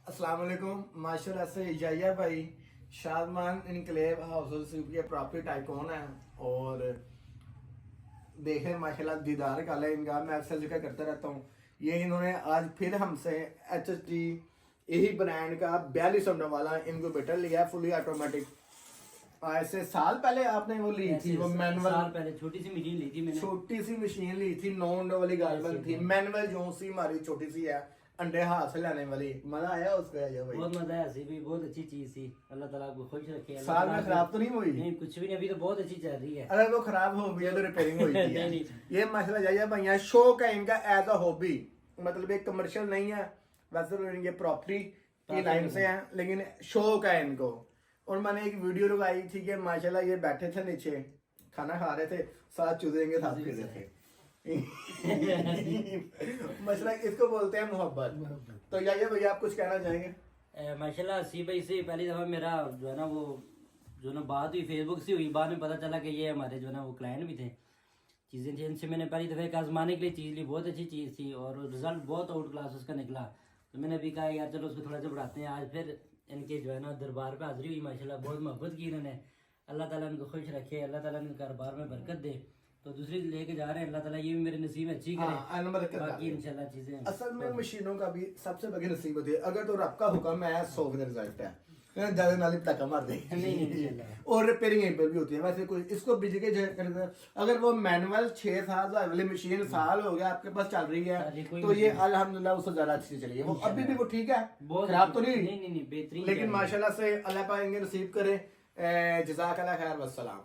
अस्सलाम वालेकुम। माशाल्लाह से इजाया भाई शादमान इनकलेव हाउस के प्रॉपर्टी टाइकून है और देखें माशाल्लाह दीदार काला इनका मैं अक्सर जिक्र करता रहता हूँ। ये इन्होंने आज फिर हमसे HSG यही ब्रांड का 42 नंबर वाला इनक्यूबेटर लिया, फुली ऑटोमेटिक। ऐसे साल पहले आपने वो ली थी, वो मैनुअल, साल पहले छोटी सी मशीन ली थी मैंने। छोटी सी मशीन ली थी, 9 नंबर वाली गार्डन थी, मैनुअल जो सी हमारी छोटी सी है, अंडे हाथ से लाने वाली। मजा आया उसको? आया भाई, बहुत मजा आया सी भी, बहुत अच्छी चीज थी। अल्लाह ताला आपको खुश रखे। साल में खराब तो नहीं हुई? नहीं, कुछ भी नहीं, अभी तो बहुत अच्छी चल रही है। अगर वो खराब हो गई तो रिपेयरिंग हुई थी। नहीं, नहीं। ये मसला जाइए भैया, शौक है इनका एज अ हॉबी, मतलब एक कमर्शियल नहीं है। वैसे तो इनके प्रॉपर्टी की लाइन से है, लेकिन शौक है इनको। और मैंने एक वीडियो लगाई थी कि माशाल्लाह ये बैठे थे नीचे खाना खा रहे थे, साथ चूजेंगे साथ पी रहे थे। मसला इसको बोलते हैं मोहब्बत। तो ये भैया आप कुछ कहना चाहेंगे? माशाल्लाह सी भाई से पहली दफा मेरा जो है ना वो जो ना बात हुई, फेसबुक से हुई। बाद में पता चला कि ये हमारे जो है ना वो क्लाइंट भी थे। चीज़ें थी, इनसे मैंने पहली दफ़ा एक आजमाने के लिए चीज़ ली, बहुत अच्छी चीज़ थी और रिजल्ट बहुत आउट क्लास उसका निकला। तो मैंने अभी कहा यार चलो उसको थोड़ा सा बढ़ाते हैं। आज फिर इनके जो है ना दरबार पे हाजिरी हुई। माशाल्लाह बहुत मोहब्बत की इन्होंने। अल्लाह ताला इनको खुश रखे, अल्लाह ताला इनके कारोबार में बरकत दे। तो दूसरी लेके जा रहे हैं, अल्लाह ताला ये भी मेरे नसीब में अच्छी करे। बाकी इंशाल्लाह चीजें असल में मशीनों का भी सबसे बड़ी नसीब होती है। अगर तो रब का हुक्म है 100% रिजल्ट है, ज्यादा नाली पटाखा मार देंगे। और रिपेयरिंग पर भी होती है। वैसे कोई इसको बिजली के अगर वो मैनुअल 6-7 हज़ार वाली मशीन साल हो गया आपके पास चल रही है, तो ये अल्हम्दुलिल्लाह उससे ज्यादा अच्छी चली है। वो अभी भी वो ठीक है, खराब तो नहीं, नहीं बेहतरीन। लेकिन माशाल्लाह से अल्लाह पाक इनके नसीब करे। जज़ाकल्लाह खैर, वस्सलाम।